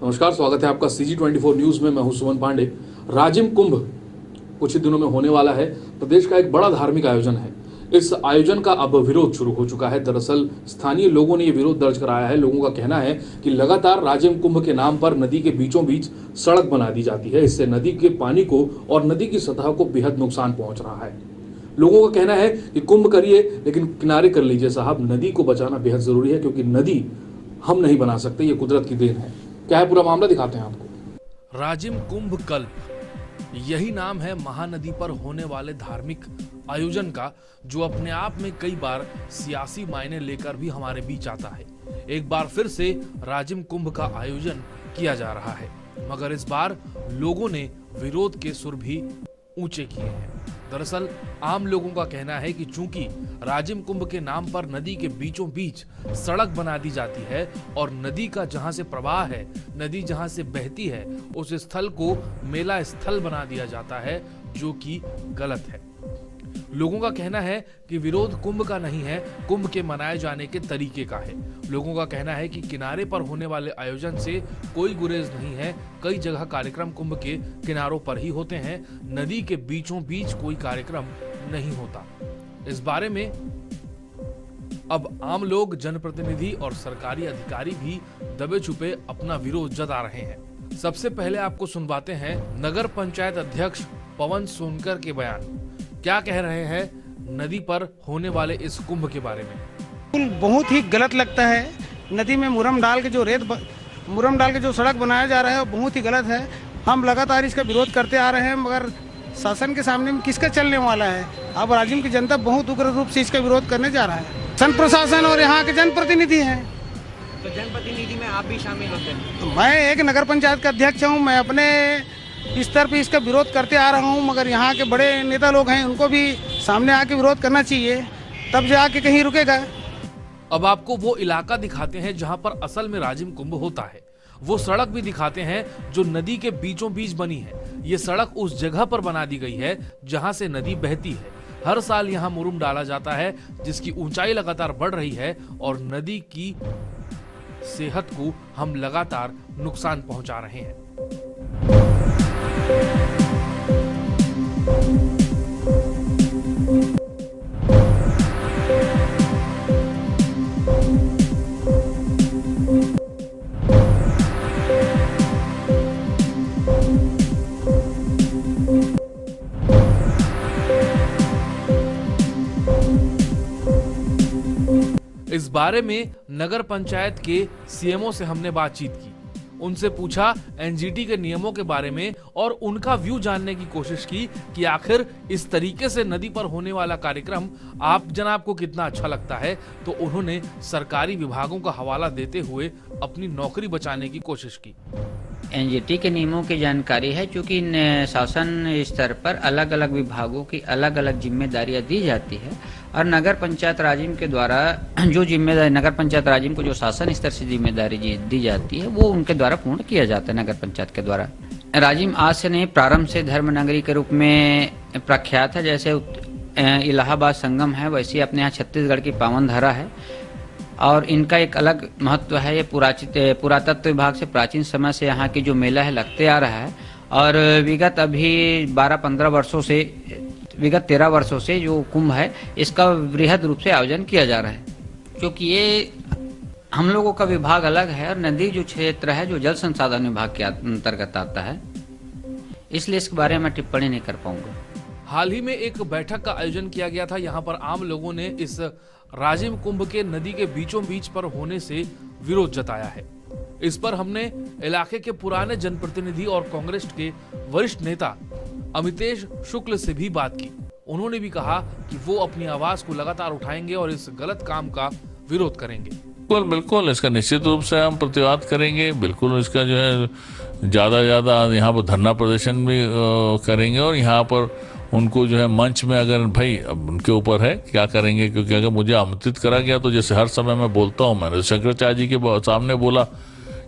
नमस्कार, स्वागत है आपका CG24 न्यूज में। मैं हूं सुमन पांडे। राजिम कुंभ कुछ ही दिनों में होने वाला है। प्रदेश का एक बड़ा धार्मिक आयोजन है। इस आयोजन का अब विरोध शुरू हो चुका है। दरअसल स्थानीय लोगों ने यह विरोध दर्ज कराया है। लोगों का कहना है कि लगातार राजिम कुंभ के नाम पर नदी के बीचों बीच सड़क बना दी जाती है। इससे नदी के पानी को और नदी की सतह को बेहद नुकसान पहुंच रहा है। लोगों का कहना है कि कुंभ करिए लेकिन किनारे कर लीजिए साहब। नदी को बचाना बेहद जरूरी है क्योंकि नदी हम नहीं बना सकते, ये कुदरत की देन है। क्या है पूरा मामला, दिखाते हैं आपको। राजिम कुंभ कल्प, यही नाम है महानदी पर होने वाले धार्मिक आयोजन का, जो अपने आप में कई बार सियासी मायने लेकर भी हमारे बीच आता है। एक बार फिर से राजिम कुंभ का आयोजन किया जा रहा है, मगर इस बार लोगों ने विरोध के सुर भी ऊंचे किए हैं। दरअसल आम लोगों का कहना है कि चूंकि राजिम कुंभ के नाम पर नदी के बीचों बीच सड़क बना दी जाती है और नदी का जहां से प्रवाह है, नदी जहां से बहती है, उस स्थल को मेला स्थल बना दिया जाता है, जो कि गलत है। लोगों का कहना है कि विरोध कुंभ का नहीं है, कुंभ के मनाए जाने के तरीके का है। लोगों का कहना है कि किनारे पर होने वाले आयोजन से कोई गुरेज नहीं है। कई जगह कार्यक्रम कुंभ के किनारों पर ही होते हैं, नदी के बीचों बीच कोई कार्यक्रम नहीं होता। इस बारे में अब आम लोग, जनप्रतिनिधि और सरकारी अधिकारी भी दबे छुपे अपना विरोध जता रहे हैं। सबसे पहले आपको सुनवाते हैं नगर पंचायत अध्यक्ष पवन सोनकर के बयान। क्या कह रहे हैं नदी पर होने वाले इस कुंभ के बारे में। बहुत ही गलत लगता है। नदी में मुरम डाल के जो सड़क बनाया जा रहा है वो बहुत ही गलत है। हम लगातार इसका विरोध करते आ रहे हैं, मगर शासन के सामने में किसका चलने वाला है। अब राजिम की जनता बहुत उग्र रूप से इसका विरोध करने जा रहा है। सन प्रशासन और यहाँ के जनप्रतिनिधि हैं, तो जनप्रतिनिधि में आप भी शामिल होते हैं। तो मैं एक नगर पंचायत का अध्यक्ष हूँ। मैं अपने स्तर पे इसका विरोध करते आ रहा हूँ, मगर यहाँ के बड़े नेता लोग हैं, उनको भी सामने आके विरोध करना चाहिए, तब जाके कहीं रुकेगा। अब आपको वो इलाका दिखाते हैं जहां पर असल में राजिम कुंभ होता है। वो सड़क भी दिखाते हैं जो नदी के बीचों बीच बनी है। ये सड़क उस जगह पर बना दी गई है जहां से नदी बहती है। हर साल यहाँ मुरुम डाला जाता है, जिसकी ऊंचाई लगातार बढ़ रही है और नदी की सेहत को हम लगातार नुकसान पहुंचा रहे हैं। इस बारे में नगर पंचायत के सीएमओ से हमने बातचीत की। उनसे पूछा एनजीटी के नियमों के बारे में और उनका व्यू जानने की कोशिश की कि आखिर इस तरीके से नदी पर होने वाला कार्यक्रम आप जनाब को कितना अच्छा लगता है। तो उन्होंने सरकारी विभागों का हवाला देते हुए अपनी नौकरी बचाने की कोशिश की। एनजीटी के नियमों की जानकारी है, क्योंकि शासन स्तर पर अलग अलग विभागों की अलग अलग जिम्मेदारियां दी जाती है और नगर पंचायत राजिम के द्वारा जो जिम्मेदारी, नगर पंचायत राजिम को जो शासन स्तर से जिम्मेदारी दी जाती है, वो उनके द्वारा पूर्ण किया जाता है। नगर पंचायत के द्वारा राजिम आज से नहीं, प्रारंभ से धर्म नगरी के रूप में प्रख्यात है। जैसे इलाहाबाद संगम है, वैसे अपने यहाँ छत्तीसगढ़ की पावन धरा है और इनका एक अलग महत्व है। ये पुरातत्व विभाग से प्राचीन समय से यहाँ की जो मेला है लगते आ रहा है और विगत अभी 12-15 वर्षों से, विगत 13 वर्षों से जो कुंभ है इसका वृहद रूप से आयोजन किया जा रहा है। क्योंकि ये हम लोगों का विभाग अलग है और नदी जो क्षेत्र है जो जल संसाधन विभाग के अंतर्गत आता है, इसलिए इसके बारे में टिप्पणी नहीं कर पाऊंगा। हाल ही में एक बैठक का आयोजन किया गया था। यहाँ पर आम लोगों ने इस राजिम कुंभ के नदी के बीचों बीच पर होने से विरोध जताया है। इस पर हमने इलाके के पुराने जनप्रतिनिधि और कांग्रेस के वरिष्ठ नेता अमितेश शुक्ल से भी बात की। उन्होंने भी कहा कि वो अपनी आवाज को लगातार उठाएंगे और इस गलत काम का विरोध करेंगे। बिल्कुल इसका निश्चित रूप से हम प्रतिवाद करेंगे। बिल्कुल इसका जो है ज्यादा यहाँ पर धरना प्रदर्शन भी करेंगे और यहाँ पर उनको जो है मंच में, अगर भाई अब उनके ऊपर है क्या करेंगे, क्योंकि अगर मुझे आमंत्रित करा गया तो जैसे हर समय मैं बोलता हूँ, मैंने शंकराचार्य जी के सामने बोला,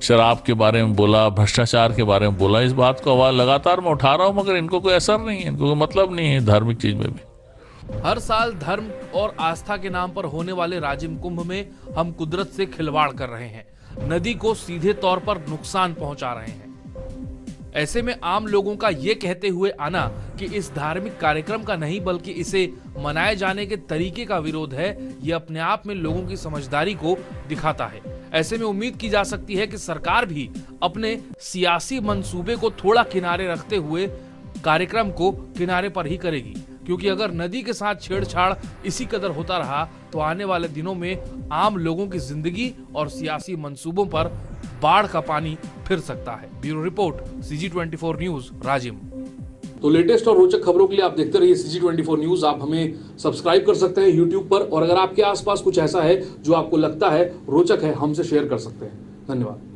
शराब के बारे में बोला, भ्रष्टाचार के बारे में बोला, इस बात को आवाज लगातार मैं उठा रहा हूँ, मगर इनको कोई असर नहीं है, इनको कोई मतलब नहीं है धार्मिक चीज में भी। हर साल धर्म और आस्था के नाम पर होने वाले राजिम कुंभ में हम कुदरत से खिलवाड़ कर रहे हैं। नदी को सीधे तौर पर नुकसान पहुंचा रहे हैं। ऐसे में आम लोगों का ये कहते हुए आना कि इस धार्मिक कार्यक्रम का नहीं बल्कि इसे मनाए जाने के तरीके का विरोध है, ये अपने आप में लोगों की समझदारी को दिखाता है। ऐसे में उम्मीद की जा सकती है कि सरकार भी अपने सियासी मंसूबे को थोड़ा किनारे रखते हुए कार्यक्रम को किनारे पर ही करेगी, क्योंकि अगर नदी के साथ छेड़छाड़ इसी कदर होता रहा तो आने वाले दिनों में आम लोगों की जिंदगी और सियासी मंसूबों पर बाढ़ का पानी फिर सकता है। Bureau report, CG24 news, Rajim. तो लेटेस्ट और रोचक खबरों के लिए आप देखते रहिए CG24 न्यूज। आप हमें सब्सक्राइब कर सकते हैं YouTube पर, और अगर आपके आसपास कुछ ऐसा है जो आपको लगता है रोचक है, हमसे शेयर कर सकते हैं। धन्यवाद।